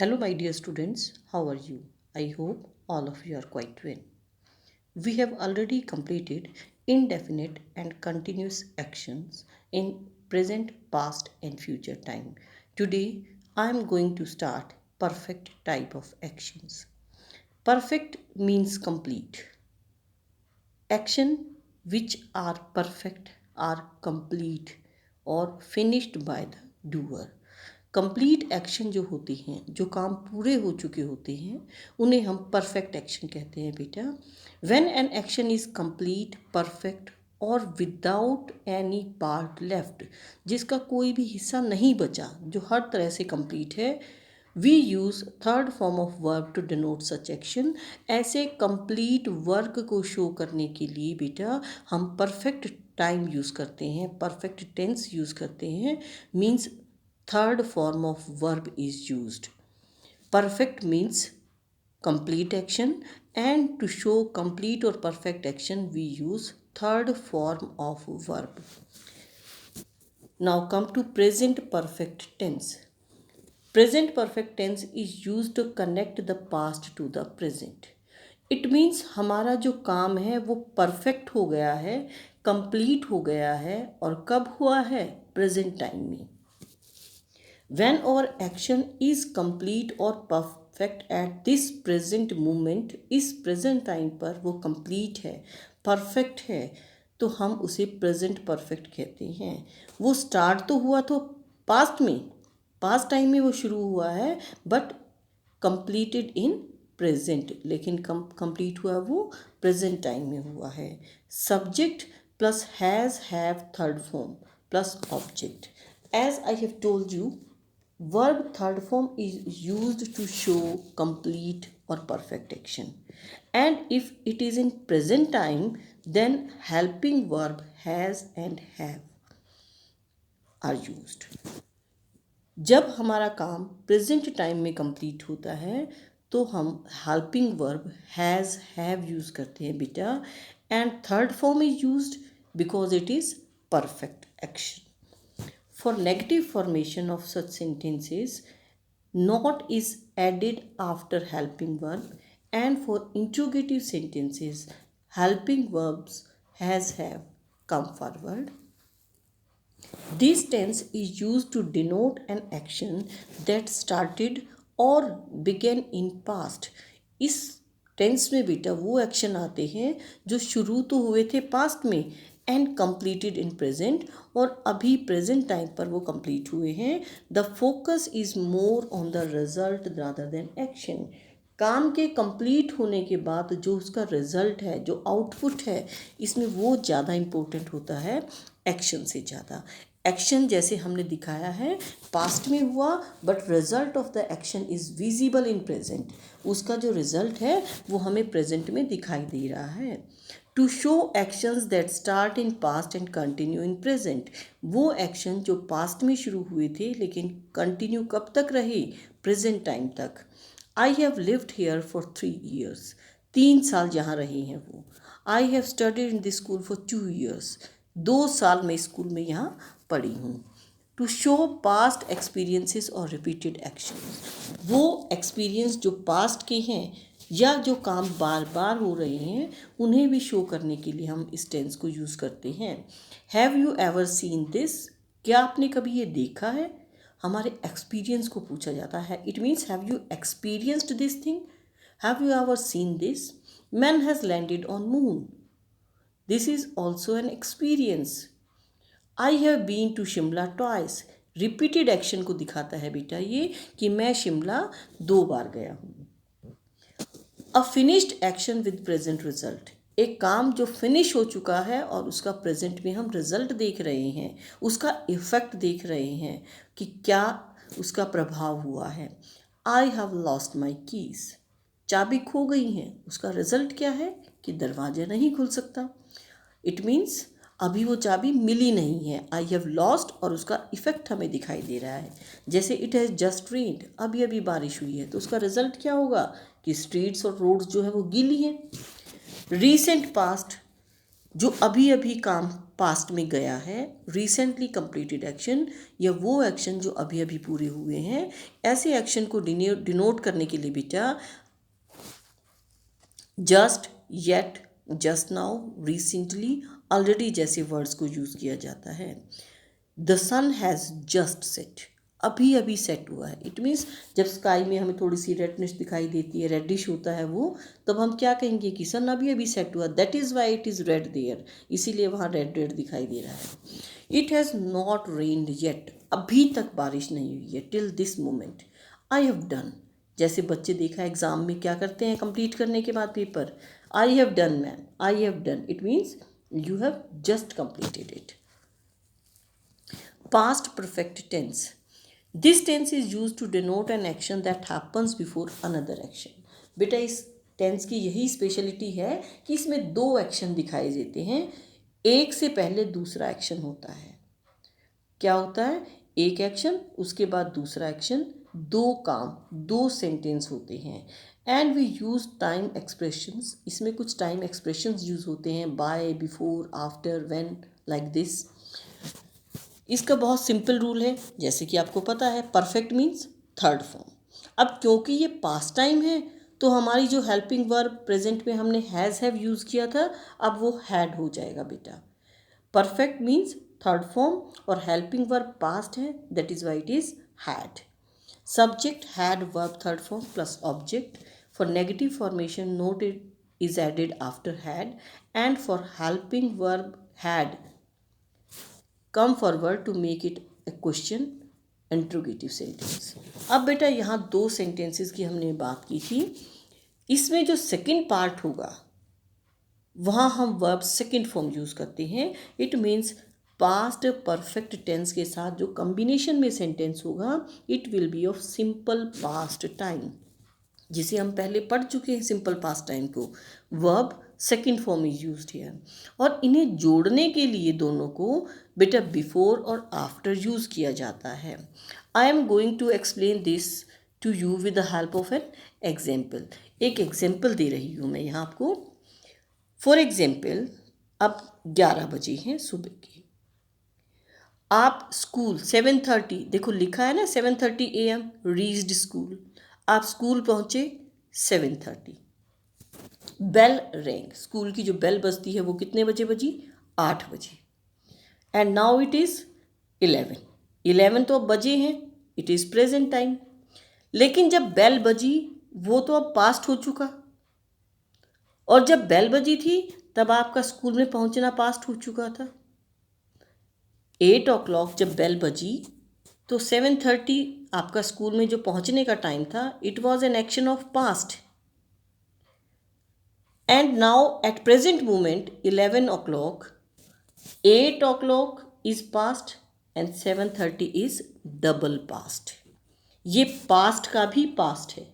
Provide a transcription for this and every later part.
Hello, my dear students. How are you? I hope all of you are quite well. We have already completed indefinite and continuous actions in present, past, and future time. Today, I am going to start perfect type of actions. Perfect means complete. Action which are perfect are complete और finished by the doer. Complete action जो होते हैं, जो काम पूरे हो चुके होते हैं, उन्हें हम परफेक्ट एक्शन कहते हैं बेटा. When an action is complete, perfect और विदाउट एनी पार्ट लेफ्ट, जिसका कोई भी हिस्सा नहीं बचा, जो हर तरह से कंप्लीट है, we use third form of verb to denote such action. ऐसे कंप्लीट वर्क को शो करने के लिए बेटा हम परफेक्ट टाइम यूज़ करते हैं, परफेक्ट टेंस यूज़ करते हैं. Means third form of verb is used. Perfect means complete action, and to show complete or perfect action we use third form of verb. Now come to present perfect tense. Present perfect tense is used to connect the past to the present. It means हमारा जो काम है वो perfect हो गया है, complete हो गया है, और कब हुआ है? प्रेजेंट टाइम में. When our action is complete और perfect at this present moment, इस present time पर वो complete है, perfect है, तो हम उसे present perfect कहते हैं. वो start तो हुआ तो past में, past time में वो शुरू हुआ है, but completed in present, लेकिन complete हुआ वो present time में हुआ है. Subject plus has, have, third form plus object. As I have told you, verb third form is used to show complete or perfect action, and if it is in present time, then helping verb has and have are used. जब हमारा काम present time में complete होता है तो हम helping verb has have use करते हैं बेटा, and third form is used because it is perfect action. For negative formation of such sentences, not is added after helping verb, and for interrogative sentences, helping verbs has have come forward. This tense is used to denote an action that started or began in past. इस tense में बेटा वो action आते हैं जो शुरू तो हुए थे पास्ट में एंड कंप्लीटेड इन प्रेजेंट, और अभी प्रेजेंट टाइम पर वो कंप्लीट हुए हैं. The focus is more on the result rather than action. काम के कंप्लीट होने के बाद जो उसका रिजल्ट है, जो आउटपुट है, इसमें वो ज़्यादा इम्पोर्टेंट होता है एक्शन से ज़्यादा. एक्शन जैसे हमने दिखाया है पास्ट में हुआ, but result of the action is visible in present. उसका जो रिजल्ट है वो हमें प्रेजेंट में दिखाई दे रहा है. To show actions that start in past and continue in present, वो एक्शन जो पास्ट में शुरू हुए थे लेकिन कंटिन्यू कब तक रहे? प्रेजेंट टाइम तक. I have lived here for 3 years. 3 साल जहाँ रहे हैं वो. I have studied in this school for 2 years. 2 साल मैं स्कूल में यहाँ पढ़ी हूँ. टू शो पास्ट एक्सपीरियंसेस और रिपीटेड एक्शन, वो एक्सपीरियंस जो पास्ट के हैं या जो काम बार बार हो रहे हैं उन्हें भी शो करने के लिए हम इस टेंस को यूज़ करते हैं. Have you ever seen this, क्या आपने कभी ये देखा है? हमारे एक्सपीरियंस को पूछा जाता है. It means have you experienced this thing, have you ever seen this. Man has landed on moon, this is also an experience. I have been to Shimla twice, repeated action को दिखाता है बेटा ये कि मैं शिमला 2 बार गया हूँ. A finished action with present result, एक काम जो फिनिश हो चुका है और उसका प्रेजेंट में हम रिजल्ट देख रहे हैं, उसका इफ़ेक्ट देख रहे हैं कि क्या उसका प्रभाव हुआ है. I have lost my keys, चाबी खो गई हैं, उसका रिजल्ट क्या है कि दरवाज़ा नहीं खुल सकता. इट मीन्स अभी वो चाबी मिली नहीं है. आई हैव लॉस्ट और उसका इफ़ेक्ट हमें दिखाई दे रहा है. जैसे इट हैज़ जस्ट रेन्ड, अभी अभी बारिश हुई है, तो उसका रिजल्ट क्या होगा कि स्ट्रीट्स और रोड्स जो है वो गीली हैं. रीसेंट पास्ट, जो अभी अभी काम पास्ट में गया है, रिसेंटली कंप्लीटेड एक्शन या वो एक्शन जो अभी अभी पूरे हुए हैं, ऐसे एक्शन को डिनोट करने के लिए बेटा just, yet, just now, recently, already जैसे वर्ड्स को यूज़ किया जाता है। The sun has just set, अभी अभी सेट हुआ है। इट मीन्स जब स्काई में हमें थोड़ी सी रेडनेस दिखाई देती है, रेडिश होता है वो, तब हम क्या कहेंगे कि सन अभी अभी सेट हुआ, that is why it is red there, इसीलिए वहाँ रेड रेड दिखाई दे रहा है। It has not rained yet, अभी तक बारिश नहीं हुई है, till this moment. I have done, जैसे बच्चे देखा एग्जाम में क्या करते हैं कंप्लीट करने के बाद paper, I have done ma'am, I have done, it means you have just completed it. Past perfect tense. This tense is used to denote an action that happens before another action. बेटा इस tense की यही speciality है कि इसमें दो action दिखाई देते हैं, एक से पहले दूसरा एक्शन होता है। क्या होता है? एक एक्शन, उसके बाद दूसरा एक्शन, दो काम, दो सेंटेंस होते हैं। And we use time expressions, इसमें कुछ टाइम एक्सप्रेशंस यूज़ होते हैं, by, before, after, when, like this. इसका बहुत सिंपल रूल है, जैसे कि आपको पता है, परफेक्ट मीन्स थर्ड फॉर्म। अब क्योंकि ये पास्ट टाइम है तो हमारी जो हेल्पिंग वर्ब प्रेजेंट में हमने हैज़ हैव यूज़ किया था, अब वो हैड हो जाएगा बेटा। परफेक्ट मीन्स थर्ड फॉर्म और हेल्पिंग वर्ब पास्ट है, that is why it is had. Subject had verb third form plus object. For negative formation not it is added after had, and for helping verb had come forward to make it a question interrogative sentence. अब बेटा यहाँ दो sentences की हमने बात की थी, इसमें जो सेकंड पार्ट होगा वहाँ हम वर्ब सेकंड फॉर्म यूज़ करते हैं। It means past perfect tense के साथ जो कॉम्बिनेशन में सेंटेंस होगा, it will be of simple past time, जिसे हम पहले पढ़ चुके हैं सिंपल पास्ट टाइम को। Verb second form is used here, और इन्हें जोड़ने के लिए दोनों को बेटा बिफोर और आफ्टर यूज़ किया जाता है। I am going to explain this to you with the help of an example. एक एग्जाम्पल दे रही हूँ मैं यहाँ आपको। फॉर एग्जाम्पल, अब 11 बजे हैं सुबह के, आप स्कूल 7:30, देखो लिखा है ना 7:30 AM रीच्ड स्कूल, आप स्कूल पहुँचे 7:30। बेल रेंग, स्कूल की जो बेल बजती है वो कितने बजे बजी? 8 बजे। एंड नाउ इट इज़ 11 तो अब बजे हैं, इट इज़ प्रेजेंट टाइम। लेकिन जब बेल बजी वो तो अब पास्ट हो चुका, और जब बेल बजी थी तब आपका स्कूल में पहुंचना पास्ट हो चुका था। 8 o'clock जब बेल बजी तो 7:30 आपका स्कूल में जो पहुंचने का टाइम था, it was an action of past. And now at present moment 11 o'clock, 8 o'clock is past and 7:30 is double past। ये पास्ट का भी पास्ट है,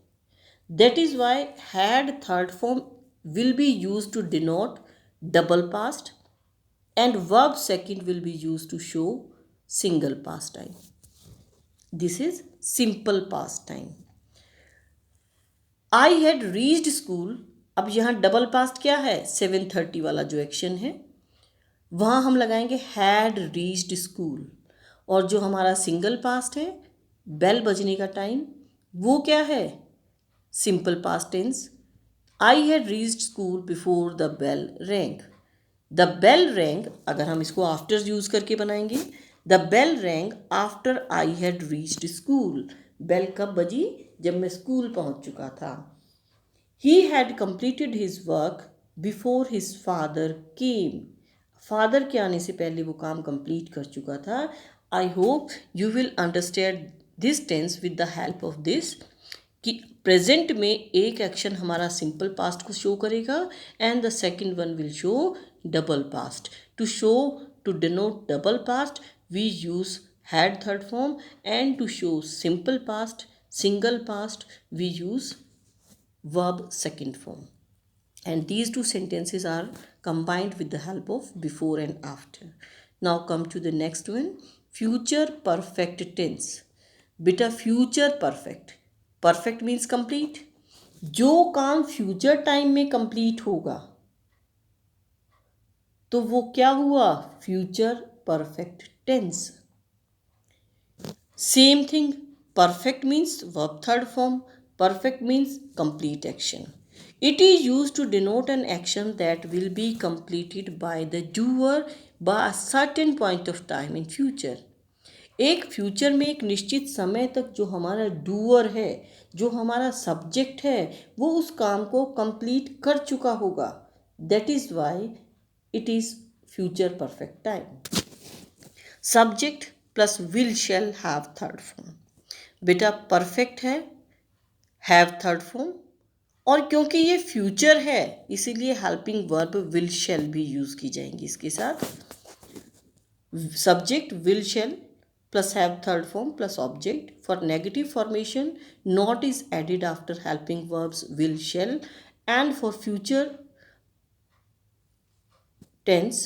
that is why had third form will be used to denote double past, and verb second will be used to show single past time. This is simple past time. I had reached school, अब यहाँ double past क्या है? 7:30 वाला जो action है वहाँ हम लगाएंगे had reached school, और जो हमारा सिंगल पास्ट है बेल बजने का टाइम, वो क्या है? Simple past tense. I had reached school before the bell rang. The bell rang, अगर हम इसको आफ्टर यूज़ करके बनाएंगे, the bell rang after I had reached school. Bell कब बजी? जब मैं स्कूल पहुंच चुका था। He had completed his work before his father came. Father के आने से पहले वो काम कंप्लीट कर चुका था। I hope you will understand this tense with the help of this, कि प्रेजेंट में एक एक्शन हमारा सिंपल पास्ट को शो करेगा and the second one will show double past. To denote double past we use had third form, and to show simple past, single past, we use verb second form. And these two sentences are combined with the help of before and after. Now come to the next one, future perfect tense. बेटा future perfect, perfect means complete, जो काम future time में complete होगा तो वो क्या हुआ? Future perfect tense. Same thing, perfect means verb third form, perfect means complete action. It is used to denote an action that will be completed by the doer by a certain point of time in future. एक future में एक निश्चित समय तक जो हमारा doer है, जो हमारा सब्जेक्ट है, वो उस काम को कंप्लीट कर चुका होगा. That is why it is future perfect time. Subject plus will shall have third form. बेटा परफेक्ट है, हैव थर्ड फॉर्म, और क्योंकि ये फ्यूचर है इसीलिए हेल्पिंग वर्ब विल शैल भी यूज की जाएंगी इसके साथ. Subject will shell plus have third form plus object. For negative formation, not is added after helping verbs will, shall, and for future tense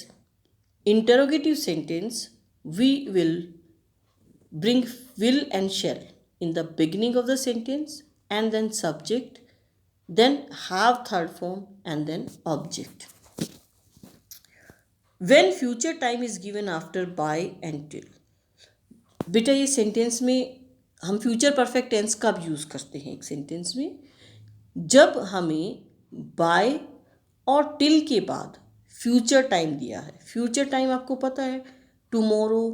interrogative sentence we will bring will and shall in the beginning of the sentence, and then subject, then have third form, and then object. When future time is given after by and till. बेटा ये sentence में हम future perfect tense कब use करते हैं? एक sentence में जब हमें बाय और टिल के बाद फ्यूचर टाइम दिया है. फ्यूचर टाइम आपको पता है, tomorrow,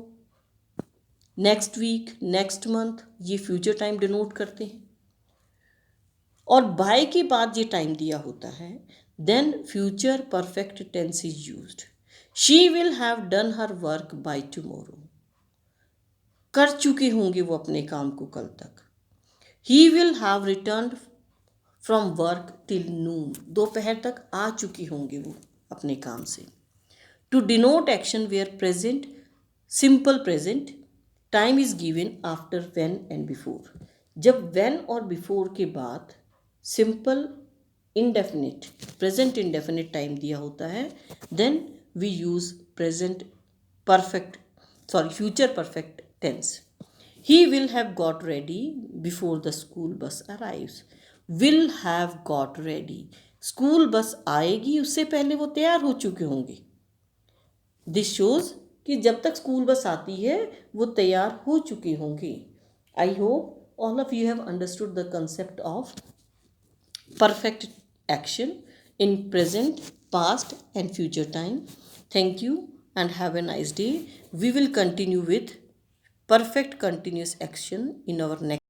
next week, next month, ये फ्यूचर टाइम डिनोट करते हैं. और बाय के बाद ये टाइम दिया होता है, then future perfect tense is used. She will have done her work by tomorrow. कर चुके होंगे वो अपने काम को कल तक. He will have return from work till noon. दोपहर तक आ चुके होंगे वो अपने काम से. To denote action where present, simple present, time is given after when and before. जब व्हेन और बिफोर के बाद simple indefinite, present indefinite time दिया होता है, then we use present perfect, future perfect tense. He will have got ready before the school bus arrives. Will have got ready. School bus आएगी उससे पहले वो तैयार हो चुके होंगे. दिस शोज कि जब तक स्कूल बस आती है वो तैयार हो चुके होंगे. I hope all of you have understood the concept of perfect action in present, past and future time. Thank you and have a nice day. We will continue with perfect continuous action in our next